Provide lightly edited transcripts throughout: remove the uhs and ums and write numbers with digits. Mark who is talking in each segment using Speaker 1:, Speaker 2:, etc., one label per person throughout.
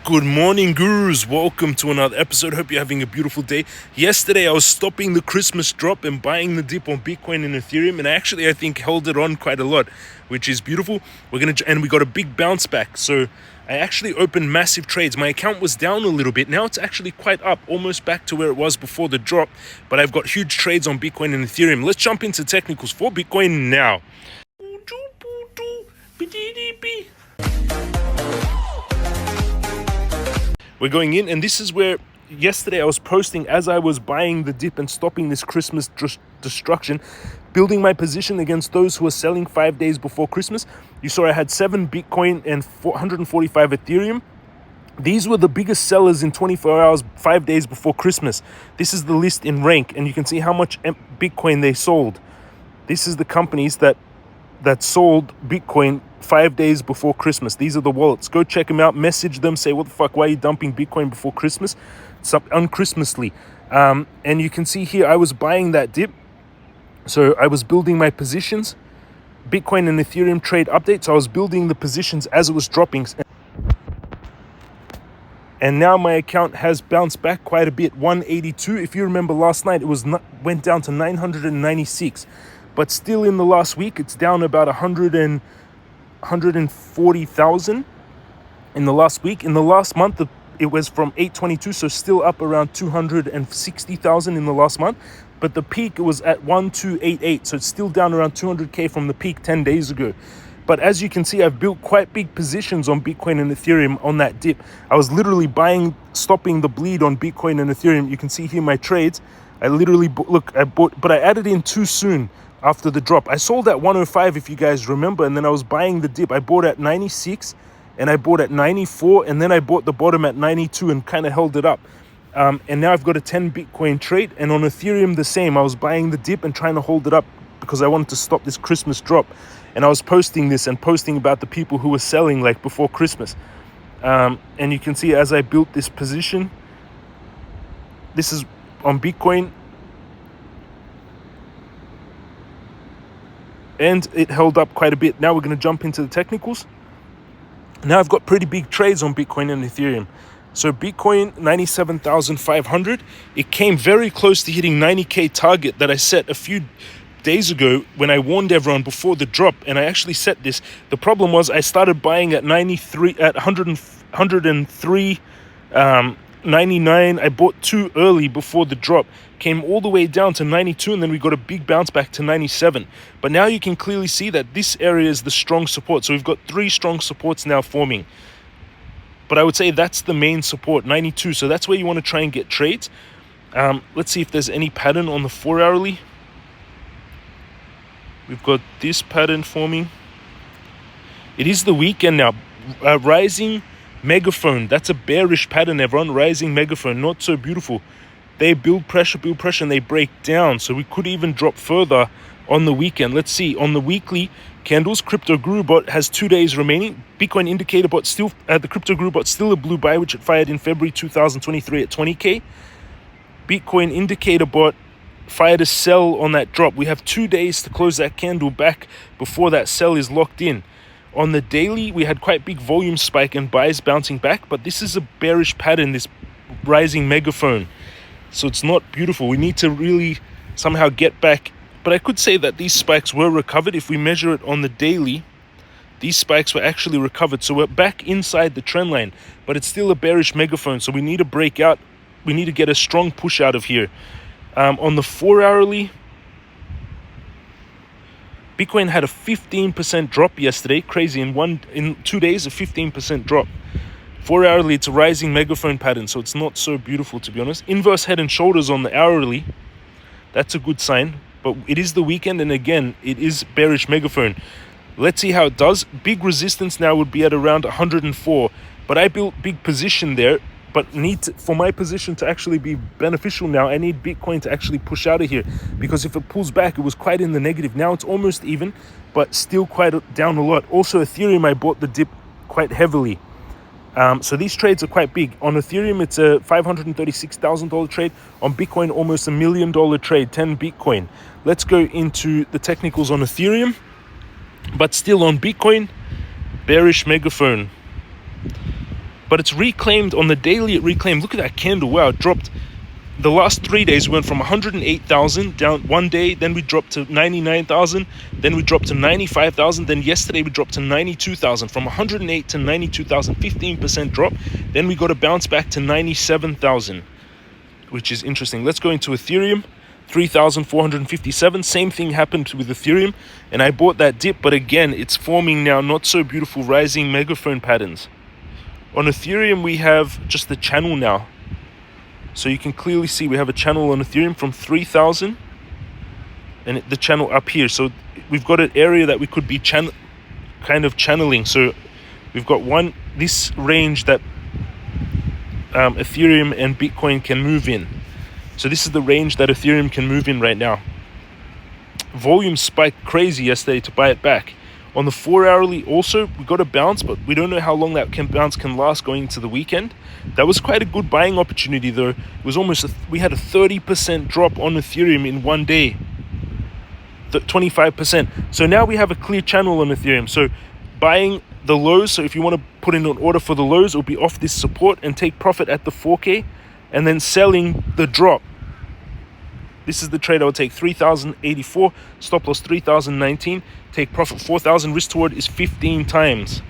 Speaker 1: Good morning, gurus. Welcome to another episode. Hope you're having a beautiful day. Yesterday, I was stopping the Christmas drop and buying the dip on Bitcoin and Ethereum, and I think held it on quite a lot, which is beautiful. And we got a big bounce back. So I actually opened massive trades. My account was down a little bit. Now it's actually quite up, almost back to where it was before the drop. But I've got huge trades on Bitcoin and Ethereum. Let's jump into technicals for Bitcoin now. We're going in, and this is where yesterday I was posting as I was buying the dip and stopping this Christmas destruction, building my position against those who are selling 5 days before Christmas. You saw I had 7 Bitcoin and 145 Ethereum. These were the biggest sellers in 24 hours, 5 days before Christmas. This is the list in rank, and you can see how much Bitcoin they sold. This is the companies that sold Bitcoin 5 days before Christmas. These are the wallets. Go check them out. Message them. Say, what the fuck? Why are you dumping Bitcoin before Christmas? It's up unchristmasly. And you can see here, I was buying that dip. So I was building my positions. Bitcoin and Ethereum trade updates. I was building the positions as it was dropping. And now my account has bounced back quite a bit. 182. If you remember last night, it went down to 996. But still in the last week, it's down about 140,000 in the last week. In the last month, it was from 822, so still up around 260,000 in the last month. But the peak, it was at 1288, so it's still down around 200K from the peak 10 days ago. But as you can see, I've built quite big positions on Bitcoin and Ethereum on that dip. I was literally stopping the bleed on Bitcoin and Ethereum. You can see here my trades. I literally, but I added in too soon. After the drop, I sold at 105, if you guys remember, and then I was buying the dip. I bought at 96, and I bought at 94, and then I bought the bottom at 92 and kind of held it up. And now I've got a 10 Bitcoin trade, and on Ethereum the same. I was buying the dip and trying to hold it up because I wanted to stop this Christmas drop. And I was posting this and posting about the people who were selling like before Christmas. And you can see as I built this position, this is on Bitcoin. And it held up quite a bit. Now we're going to jump into the technicals. Now I've got pretty big trades on Bitcoin and Ethereum. So Bitcoin, 97,500. It came very close to hitting 90K target that I set a few days ago when I warned everyone before the drop. And I actually set this. The problem was I started buying at 103, 99. I bought too early before the drop. Came all the way down to 92, and then we got a big bounce back to 97. But now you can clearly see that this area is the strong support. So we've got 3 strong supports now forming. But I would say that's the main support, 92. So that's where you want to try and get trades. Let's see if there's any pattern on the 4-hourly. We've got this pattern forming. It is the weekend now. Rising megaphone. That's a bearish pattern, everyone. Rising megaphone. Not so beautiful. They build pressure, and they break down. So we could even drop further on the weekend. Let's see. On the weekly candles, Crypto Guru Bot has 2 days remaining. Bitcoin Indicator Bot still, the Crypto Guru Bot still a blue buy, which it fired in February 2023 at 20K. Bitcoin Indicator Bot fired a sell on that drop. We have 2 days to close that candle back before that sell is locked in. On the daily, we had quite big volume spike and buys bouncing back, but this is a bearish pattern, this rising megaphone. So it's not beautiful. We need to really somehow get back. But I could say that these spikes were recovered. If we measure it on the daily, these spikes were actually recovered. So we're back inside the trend line, but it's still a bearish megaphone. So we need to break out. We need to get a strong push out of here. On the 4-hourly, Bitcoin had a 15% drop yesterday. Crazy. In 2 days, a 15% drop. 4-hourly, it's a rising megaphone pattern, so it's not so beautiful, to be honest. Inverse head and shoulders on the hourly. That's a good sign. But it is the weekend, and again, it is bearish megaphone. Let's see how it does. Big resistance now would be at around 104. But I built big position there. But for my position to actually be beneficial now, I need Bitcoin to actually push out of here. Because if it pulls back, it was quite in the negative. Now it's almost even, but still quite down a lot. Also, Ethereum, I bought the dip quite heavily. So these trades are quite big. On Ethereum, it's a $536,000 trade. On Bitcoin, almost $1 million trade, 10 Bitcoin. Let's go into the technicals on Ethereum. But still on Bitcoin, bearish megaphone. but it's reclaimed on the daily. It reclaimed. Look at that candle. Wow, it dropped. The last 3 days we went from 108,000 down one day, then we dropped to 99,000, then we dropped to 95,000, then yesterday we dropped to 92,000. From 108 to 92,000, 15% drop. Then we got a bounce back to 97,000, which is interesting. Let's go into Ethereum. 3,457. Same thing happened with Ethereum, and I bought that dip, but again, it's forming now not so beautiful rising megaphone patterns. On Ethereum, we have just the channel now. So you can clearly see we have a channel on Ethereum from 3,000 and the channel up here. So we've got an area that we could be kind of channeling. So we've got this range that Ethereum and Bitcoin can move in. So this is the range that Ethereum can move in right now. Volume spiked crazy yesterday to buy it back. On the 4-hourly also, we got a bounce, but we don't know how long that bounce can last going into the weekend. That was quite a good buying opportunity though. It was almost, we had a 30% drop on Ethereum in one day. 25%. So now we have a clear channel on Ethereum. So buying the lows, so if you want to put in an order for the lows, it'll be off this support and take profit at the 4K, and then selling the drop. This is the trade I would take. 3,084, stop loss 3,019, take profit 4,000, risk toward is 15 times.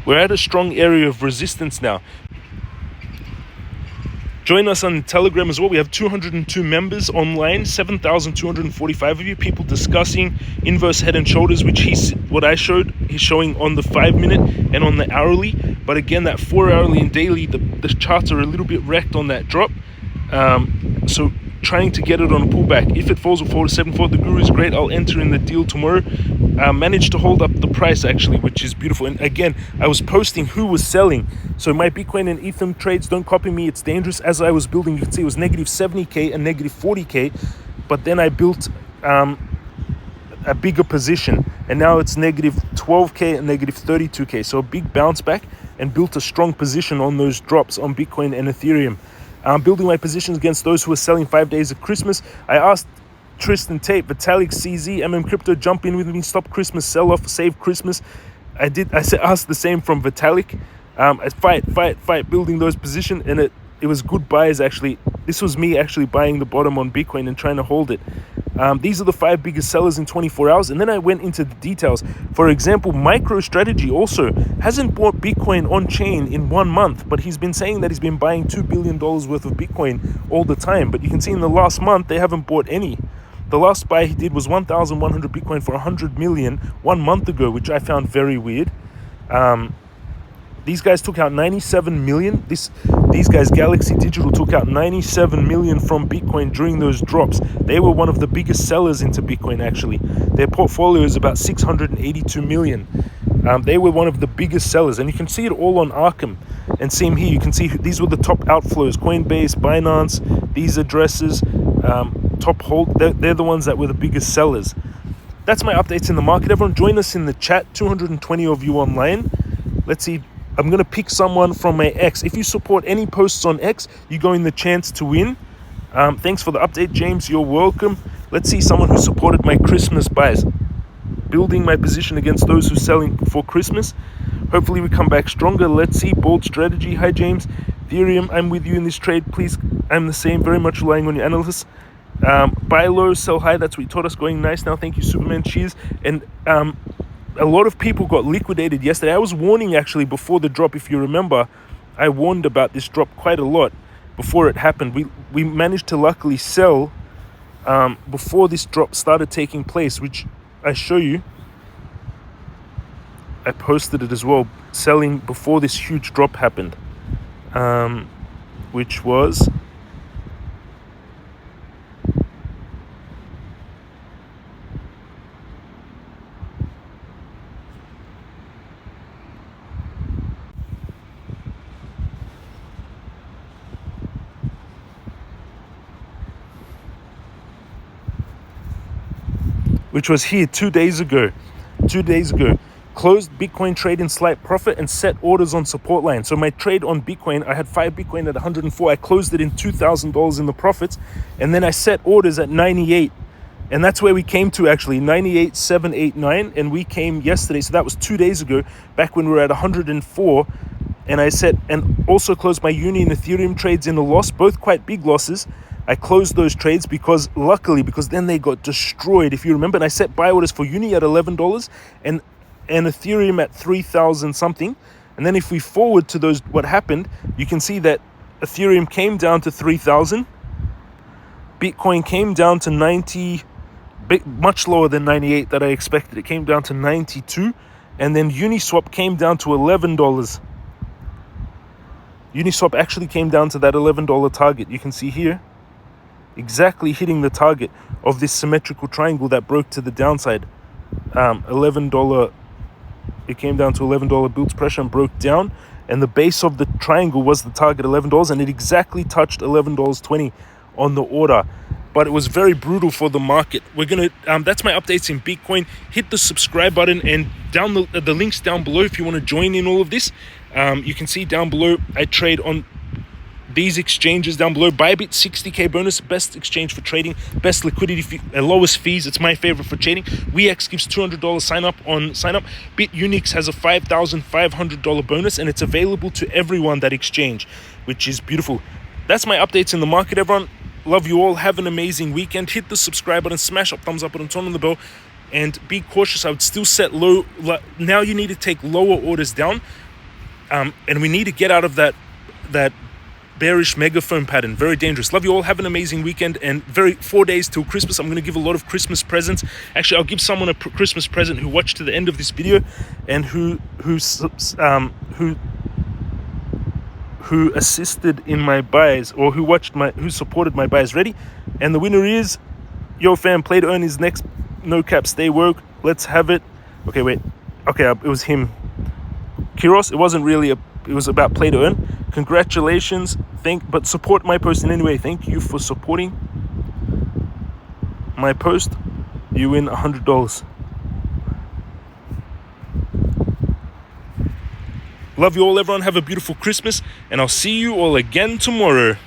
Speaker 1: We're at a strong area of resistance now. Join us on Telegram as well. We have 202 members online, 7,245 of you, people discussing inverse head and shoulders, which he's showing on the 5-minute and on the hourly. But again, that 4-hourly and daily, the charts are a little bit wrecked on that drop. So trying to get it on a pullback. If it falls, we'll fall to 7.4. The guru is great. I'll enter in the deal tomorrow. Managed to hold up the price actually, which is beautiful. And again, I was posting who was selling. So my Bitcoin and Ethereum trades, don't copy me. It's dangerous. As I was building, you can see it was negative 70K and negative 40K. But then I built a bigger position, and now it's negative 12K and negative 32K. So a big bounce back, and built a strong position on those drops on Bitcoin and Ethereum. I'm building my positions against those who are selling 5 days of Christmas. I asked Tristan Tate, Vitalik, CZ, Crypto, jump in with me, stop Christmas, sell off, save Christmas. I asked the same from Vitalik. I fight, building those positions, and it was good buys actually. This was me actually buying the bottom on Bitcoin and trying to hold it. These are the 5 biggest sellers in 24 hours. And then I went into the details. For example, MicroStrategy also hasn't bought Bitcoin on chain in 1 month, but he's been saying that he's been buying $2 billion worth of Bitcoin all the time. But you can see in the last month, they haven't bought any. The last buy he did was 1,100 Bitcoin for 100 million 1 month ago, which I found very weird. These guys took out 97 million. These guys, Galaxy Digital, took out 97 million from Bitcoin during those drops. They were one of the biggest sellers into Bitcoin, actually. Their portfolio is about 682 million. They were one of the biggest sellers. And you can see it all on Arkham. And same here, you can see these were the top outflows. Coinbase, Binance, these addresses, top hold. They're the ones that were the biggest sellers. That's my updates in the market. Everyone join us in the chat. 220 of you online. Let's see. I'm going to pick someone from my X. If you support any posts on X, you go in the chance to win. Thanks for the update, James. You're welcome. Let's see someone who supported my Christmas buys. Building my position against those who are selling for Christmas. Hopefully we come back stronger. Let's see. Bold strategy. Hi, James. Ethereum, I'm with you in this trade. Please, I'm the same. Very much relying on your analysis. Buy low, sell high. That's what you taught us. Going nice now. Thank you, Superman. Cheers. And a lot of people got liquidated yesterday. I was warning actually before the drop. If you remember, I warned about this drop quite a lot before it happened. We managed to luckily sell before this drop started taking place, which I show you. I posted it as well, selling before this huge drop happened, which was here 2 days ago. 2 days ago. Closed Bitcoin trade in slight profit and set orders on support line. So my trade on Bitcoin, I had 5 Bitcoin at 104. I closed it in $2,000 in the profits. And then I set orders at 98. And that's where we came to actually, 98,789. And we came yesterday. So that was 2 days ago, back when we were at 104. and I set and also closed my Uni and Ethereum trades in a loss, both quite big losses. I closed those trades because then they got destroyed, if you remember. And I set buy orders for Uni at $11 and Ethereum at 3,000 something. And then if we forward to those, what happened, you can see that Ethereum came down to 3,000. Bitcoin came down to 90, much lower than 98 that I expected. It came down to 92. And then Uniswap came down to $11. Uniswap actually came down to that $11 target. You can see here, exactly hitting the target of this symmetrical triangle that broke to the downside. $11, it came down to $11, built pressure and broke down. And the base of the triangle was the target, $11, and it exactly touched $11.20 on the order. But it was very brutal for the market. We're gonna that's my updates in Bitcoin. Hit the subscribe button and down the links down below if you want to join in all of this. You can see down below I trade on these exchanges down below. Bybit 60k bonus, best exchange for trading, best liquidity fee, lowest fees. It's my favorite for trading. Weex gives $200 sign up. Bitunix has a $5,500 bonus, and it's available to everyone that exchange, which is beautiful. That's my updates in the market, everyone. Love you all. Have an amazing weekend. Hit the subscribe button, smash up, thumbs up button, turn on the bell, and be cautious. I would still set low. Now you need to take lower orders down, and we need to get out of that bearish megaphone pattern. Very dangerous. Love you all. Have an amazing weekend, and 4 days till Christmas. I'm going to give a lot of Christmas presents. Actually, I'll give someone a Christmas present who watched to the end of this video and who assisted in my buys, or who supported my buys. Ready? And the winner is fam. Play to earn his next no cap. Stay woke. Let's have it. Okay, wait. Okay, it was him. Kiros. It wasn't really it was about play to earn. Congratulations. But support my post in any way. Thank you for supporting my post. You win $100. Love you all, everyone. Have a beautiful Christmas, and I'll see you all again tomorrow.